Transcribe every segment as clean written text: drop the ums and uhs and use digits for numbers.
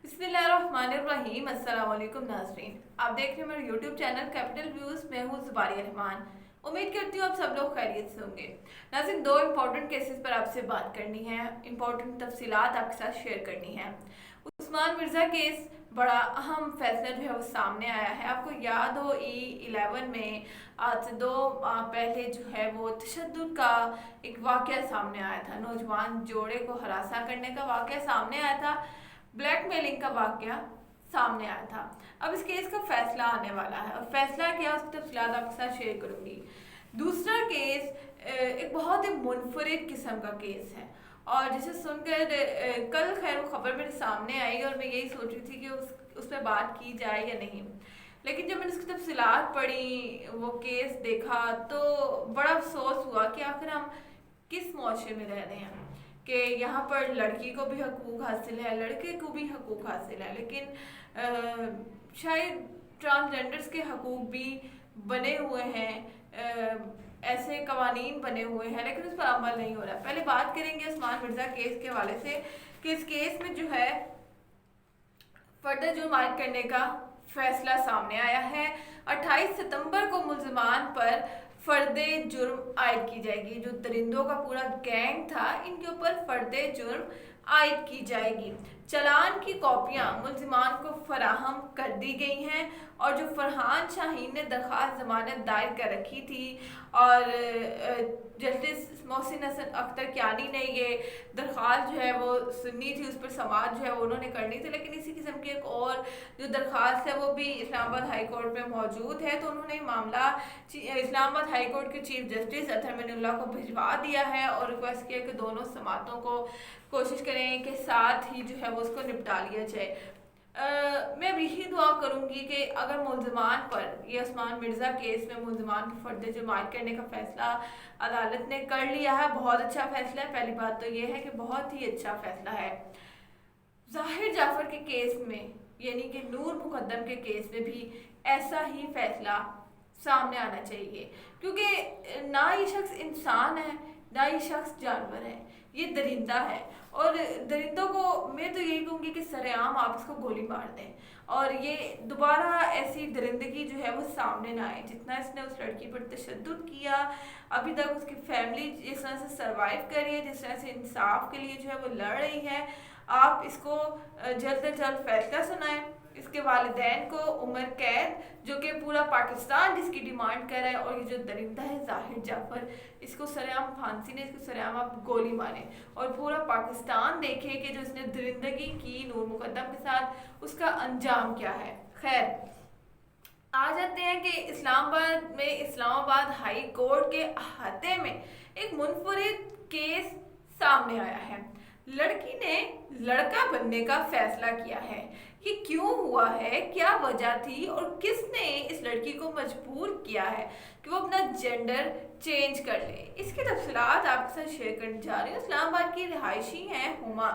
बिस्मिल्लाहिर्रहमानिर्रहीम। अस्सलाम वालेकुम नाज़रीन, आप देख रहे हैं मेरा यूट्यूब चैनल कैपिटल व्यूज़। मैं हूँ ज़ुबारिया रहमान। उम्मीद करती हूँ आप सब लोग खैरियत से होंगे। नाज़रीन, दो इम्पॉर्टेंट केसेस पर आपसे बात करनी है, इम्पॉर्टेंट तफसीलात आपके साथ शेयर करनी है। उस्मान मिर्ज़ा केस, बड़ा अहम फैसला जो है वो सामने आया है। आपको याद हो E11 में आज से 2 माह पहले जो है वो तशद्दुद का एक वाक़या सामने आया था। नौजवान जोड़े को हरासा करने का वाक़या सामने आया था, ब्लैकमेलिंग का वाक़या सामने आया था। अब इस केस का फैसला आने वाला है और फैसला क्या, उसकी तफसीलात आपके साथ शेयर करूंगी। दूसरा केस एक बहुत ही मुनफरिद किस्म का केस है और जिसे सुनकर कल खैर वो खबर मेरे सामने आई और मैं यही सोच रही थी कि उस पर बात की जाए या नहीं। लेकिन जब मैंने उसकी तफसीलात पढ़ी, वो केस देखा, तो बड़ा अफसोस हुआ कि आखिर हम किस मुआशरे में रह रहे हैं कि यहाँ पर लड़की को भी हकूक़ हासिल है, लड़के को भी हकूक़ हासिल है, लेकिन शायद ट्रांसजेंडर्स के हकूक़ भी बने हुए हैं, ऐसे कवानीन बने हुए हैं, लेकिन उस पर अमल नहीं हो रहा। पहले बात करेंगे उस्मान मिर्ज़ा केस के हवाले से कि इस केस में जो है फर्दर जुर्म आयद करने का फैसला सामने आया है। 28 सितंबर को मुल्ज़िमान पर फर्दे जुर्म आयद की जाएगी। जो दरिंदों का पूरा गैंग था, इनके ऊपर फर्दे जुर्म आयद की जाएगी। चालान की कॉपियां मुल्ज़िमान को फराहम कर दी गई हैं और जो फरहान शाहीन ने दरख्वास्त ज़मानत दायर कर रखी थी और जस्टिस मोहसिन हसन अख्तर कियानी ने ये दरख्वास्त जो है वो सुननी थी, उस पर समाअत जो है वो उन्होंने करनी थी, लेकिन इसी किस्म की एक और जो दरख्वास्त है वो भी इस्लामाबाद हाई कोर्ट में मौजूद है। तो उन्होंने मामला इस्लामाबाद हाई कोर्ट के चीफ जस्टिस अतहर अमीनुल्लाह को भिजवा दिया है और रिक्वेस्ट किया कि दोनों समातों को कोशिश करें कि साथ ही जो है वो उसको निपटा लिया जाए। मैं अब यही दुआ करूंगी कि अगर मुल्ज़िमान पर, ये उस्मान मिर्ज़ा केस में मुल्ज़िमान को फर्द जुर्मायत करने का फैसला अदालत ने कर लिया है, बहुत अच्छा फैसला है। पहली बात तो ये है कि बहुत ही अच्छा फैसला है। ज़ाहिर जाफ़र के केस में, यानी कि नूर मुक़द्दम के केस में भी ऐसा ही फैसला सामने आना चाहिए, क्योंकि ना ये शख्स इंसान है, ना ये शख्स जानवर है, ये दरिंदा है। और दरिंदों को मैं तो यही कहूँगी कि सरेआम आप इसको गोली मार दें और ये दोबारा ऐसी दरिंदगी जो है वो सामने ना आए। जितना इसने उस लड़की पर तशद्दुद किया, अभी तक उसकी फैमिली जिस तरह से सर्वाइव कर रही है, जिस तरह से इंसाफ के लिए जो है वो लड़ रही है, आप इसको जल्द से जल्द फैसला सुनाएं। इसके वालिदैन को उम्र कैद, जो कि पूरा पाकिस्तान जिसकी डिमांड कर रहा है, और ये जो दरिंदा है ज़ाहिर जाफ़र, इसको सरेआम फांसी ने, इसको सरेआम आप गोली मारें और पूरा पाकिस्तान देखे कि जो इसने दरिंदगी की नूर मुक़द्दम के साथ, उसका अंजाम क्या है। खैर, आ जाते हैं कि इस्लामाबाद हाई कोर्ट के अहाते में एक मुनफरिद केस सामने आया है। लड़की ने लड़का बनने का फैसला किया है। ये क्यों हुआ है, क्या वजह थी और किसने इस लड़की को मजबूर किया है कि वो अपना जेंडर चेंज कर ले, इसकी तफसीलात आपके साथ शेयर करने जा रही हूँ। इस्लामाबाद की रिहायशी हैं हुमा।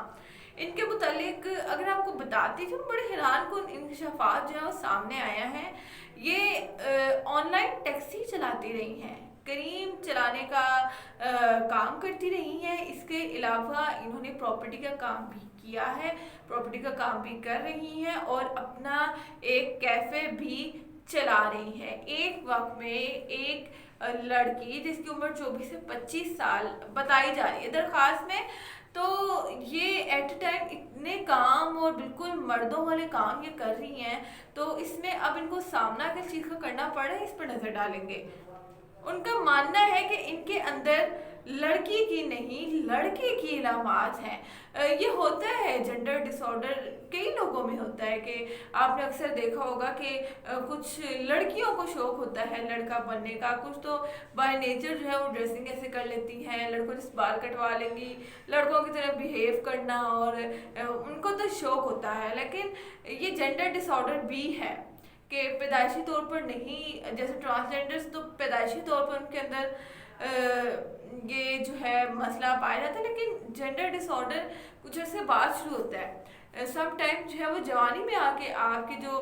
इनके मुतालिक अगर आपको बताती थी, बड़े हैरान कुन इंकशाफात जो है वो सामने आया है। ये ऑनलाइन टैक्सी चलाती रही हैं, करीम चलाने का काम करती रही हैं। इसके अलावा इन्होंने प्रॉपर्टी का काम भी किया है, प्रॉपर्टी का काम भी कर रही हैं और अपना एक कैफ़े भी चला रही हैं। एक वक्त में एक लड़की जिसकी उम्र 24 से 25 साल बताई जा रही है दरख्वास्त में, तो ये एट टाइम इतने काम और बिल्कुल मर्दों वाले काम ये कर रही हैं, तो इसमें अब इनको सामना किस चीज़ का करना पड़ रहा है, इस पर नज़र डालेंगे। उनका मानना है कि इनके अंदर लड़की की नहीं, लड़के की इलामात हैं। ये होता है, जेंडर डिसऑर्डर कई लोगों में होता है कि आपने अक्सर देखा होगा कि कुछ लड़कियों को शौक होता है लड़का बनने का, कुछ तो बाय नेचर जो है वो ड्रेसिंग ऐसे कर लेती हैं, लड़कों जैसे बाल कटवा लेंगी, लड़कों की तरह बिहेव करना, और उनको तो शौक होता है। लेकिन ये जेंडर डिसऑर्डर भी है कि पैदाइशी तौर पर नहीं, जैसे ट्रांसजेंडर्स तो पैदाइशी तौर पर उनके अंदर ये जो है मसला पाया जाता है, लेकिन जेंडर डिसऑर्डर कुछ ऐसे बाद शुरू होता है। सम टाइम जो है वो जवानी में आके आपके जो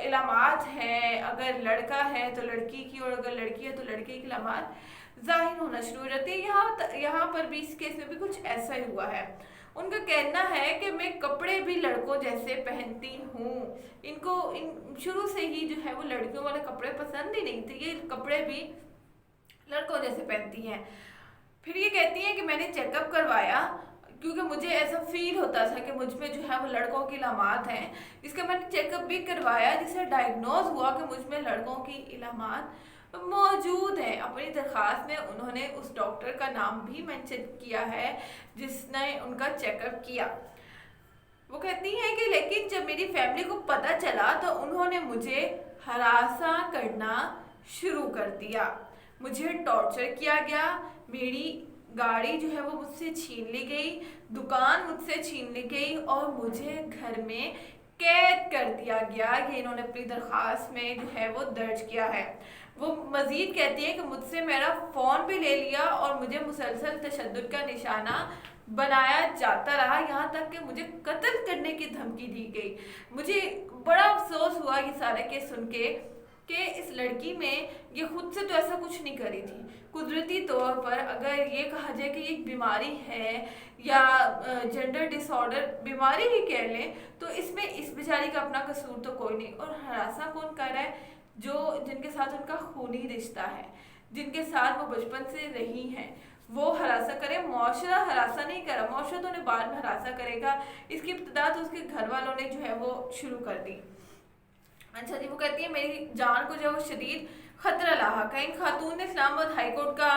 इलामात हैं, अगर लड़का है तो लड़की की, और अगर लड़की है तो लड़के की इलामात जाहिर होना शुरू हो जाती है। यहाँ पर भी इस केस में भी कुछ ऐसा ही हुआ है। उनका कहना है कि मैं कपड़े भी लड़कों जैसे पहनती हूँ। इनको शुरू से ही जो है वो लड़कियों वाले कपड़े पसंद ही नहीं थे, ये कपड़े भी लड़कों जैसे पहनती हैं। फिर ये कहती हैं कि मैंने चेकअप करवाया क्योंकि मुझे ऐसा फील होता था कि मुझ में जो है वो लड़कों की इलामात हैं। इसका मैंने चेकअप भी करवाया जिससे डायग्नोज हुआ कि मुझ में लड़कों की इलामात मौजूद है। अपनी दरख्वास्त में उन्होंने उस डॉक्टर का नाम भी मेंशन किया है जिसने उनका चेकअप किया। वो कहती हैं कि लेकिन जब मेरी फैमिली को पता चला तो उन्होंने मुझे हरासा करना शुरू कर दिया, मुझे टॉर्चर किया गया, मेरी गाड़ी जो है वो मुझसे छीन ली गई, दुकान मुझसे छीन ली गई और मुझे घर में कैद कर दिया गया। ये इन्होंने अपनी दरख्वास्त में जो है वो दर्ज किया है। वो मज़ीद कहती है कि मुझसे मेरा फ़ोन भी ले लिया और मुझे मुसलसल तशद्दुद का निशाना बनाया जाता रहा, यहाँ तक कि मुझे कत्ल करने की धमकी दी गई। मुझे बड़ा अफसोस हुआ ये सारे केस सुन के कि इस लड़की में ये खुद से तो ऐसा कुछ नहीं करी थी। कुदरती तौर पर अगर ये कहा जाए कि ये एक बीमारी है या जेंडर डिसऑर्डर बीमारी भी कह लें तो इसमें इस बेचारी का अपना कसूर तो कोई नहीं। और हरासा कौन कर रहा है? जो जिनके साथ उनका खूनी रिश्ता है, जिनके साथ वो बचपन से रही हैं, वो हरासा करे। मुआशरा हरासा नहीं करा, मुआशरा तो उन्हें बाद में हरासा करेगा। इसकी इब्तिदा तो उसके घर वालों ने जो है वो शुरू कर दी। अच्छा जी, वो कहती है मेरी जान को जो है वो शदीद खतरा लाहक है। इन खातून ने इस्लामाबाद हाई कोर्ट का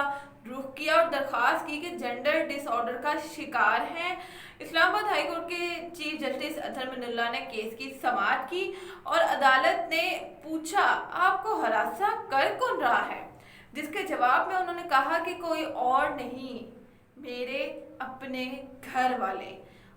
रुख किया और दरख्वास्त की कि जेंडर डिसऑर्डर का शिकार हैं। इस्लामाबाद हाई कोर्ट के चीफ जस्टिस अतहर मिनुल्लाह ने केस की समाअत की और अदालत ने पूछा आपको हरासा कर कौन रहा है, जिसके जवाब में उन्होंने कहा कि कोई और नहीं, मेरे अपने घर वाले।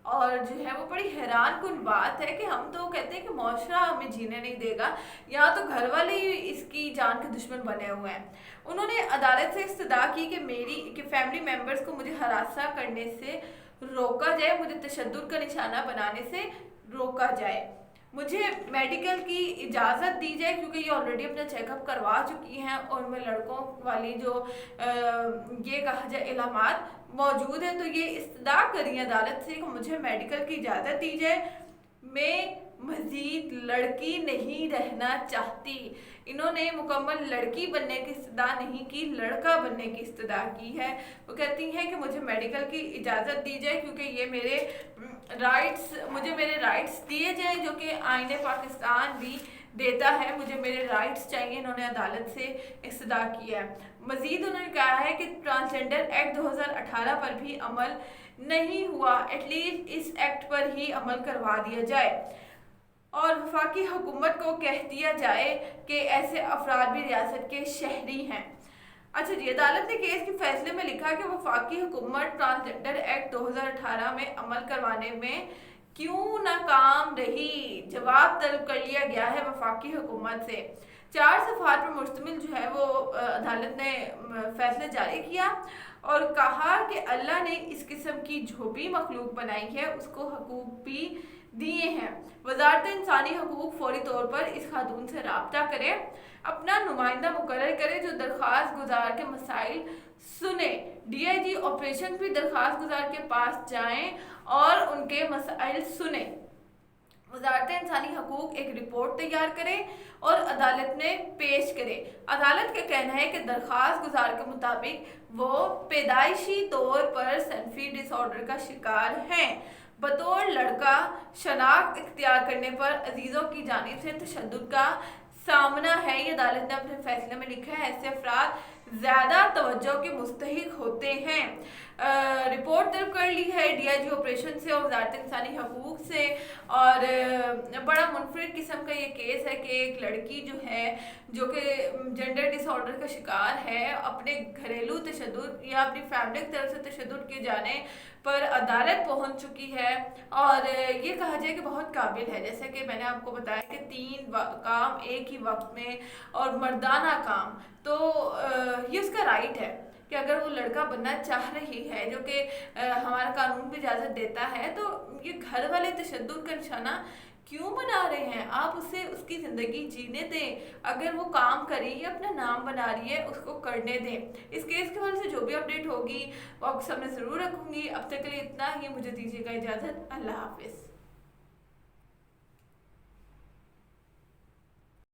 और जो है वो बड़ी हैरान कुन बात है कि हम तो कहते हैं कि मुआशरा हमें जीने नहीं देगा, यहाँ तो घर वाले ही इसकी जान के दुश्मन बने हुए हैं। उन्होंने अदालत से इस्तदा की कि फैमिली मेम्बर्स को मुझे हरासा करने से रोका जाए, मुझे तशद्दुद का निशाना बनाने से रोका जाए, मुझे मेडिकल की इजाज़त दी जाए क्योंकि ये ऑलरेडी अपना चेकअप करवा चुकी हैं और उनमें लड़कों वाली जो ये कहा जाए इलामात मौजूद है। तो ये इस्तदा करी अदालत से कि मुझे मेडिकल की इजाज़त दी जाए, मैं मज़ीद लड़की नहीं रहना चाहती। इन्होंने मुकम्मल लड़की बनने की इस्तदा नहीं की, लड़का बनने की इस्तदा की है। वो कहती हैं कि मुझे मेडिकल की इजाज़त दी जाए क्योंकि ये मुझे मेरे राइट्स दिए जाएं जो कि आईने पाकिस्तान भी देता है, मुझे मेरे राइट्स चाहिए। इन्होंने अदालत से इस्तदा किया है। मज़ीद उन्होंने कहा है कि ट्रांसजेंडर एक्ट 2018 पर भी अमल नहीं हुआ, एटलीस्ट इस एक्ट पर ही अमल करवा दिया जाए और वफाकी हुकूमत को कह दिया जाए कि ऐसे अफराद भी रियासत के शहरी हैं। अच्छा जी, अदालत ने केस के फैसले में लिखा कि वफाकी हुकूमत ट्रांसजेंडर एक्ट 2018 में अमल करवाने में क्यों नाकाम रही। जवाब तलब कर लिया गया है वफाकी हुकूमत से। 4 सफ़हात पर मुश्तमिल जो है वो अदालत ने फैसला जारी किया और कहा कि अल्लाह ने इस किस्म की जो भी मखलूक बनाई है उसको हकूक भी दिए हैं। वजारत इंसानी हकूक फौरी तौर पर इस खातून से रब्ता करे, अपना नुमाइंदा मुकर्रर करे जो दरख्वास्त गुजार के मसाइल सुने। DIG ऑपरेशन भी दरख्वास्त गुजार के पास जाएं और उनके मसाइल सुने। वजारत इंसानी हकूक एक रिपोर्ट तैयार करे और अदालत में पेश करे। अदालत का कहना है कि दरख्वास्त गुजार के मुताबिक वो पैदाइशी तौर पर सनफी डिसऑर्डर का शिकार हैं। बतौर लड़का शनाख्त इख्तियार करने पर अजीज़ों की जानिब से तशद्दुद का सामना है। ये अदालत ने अपने फैसले में लिखा है ऐसे अफराद ज़्यादा तवज्जो के मुस्तहिक होते हैं। रिपोर्ट तलब कर ली है DIG ऑपरेशन से और वजारत इंसानी हकूक से और बड़ा मुनफरिद किस्म का ये केस है कि एक लड़की जो है जो कि जेंडर डिसऑर्डर का शिकार है अपने घरेलू तशद्दुद या अपनी फैमिली की तरफ से तशद्दुद किए जाने पर अदालत पहुंच चुकी है और ये कहा जाए कि बहुत काबिल है। जैसे कि मैंने आपको बताया कि 3 काम एक ही वक्त में और मर्दाना काम, तो ये उसका राइट है कि अगर वो लड़का बनना चाह रही है जो कि हमारा कानून भी इजाज़त देता है, तो ये घर वाले तशद्दुद का निशाना क्यों बना रहे हैं? आप उसे उसकी ज़िंदगी जीने दें। अगर वो काम कर रही है, अपना नाम बना रही है, उसको करने दें। इस केस के बारे से जो भी अपडेट होगी वो आपके सामने ज़रूर रखूँगी। अब तक के लिए इतना ही, मुझे दीजिएगा इजाज़त। अल्लाह हाफिज़।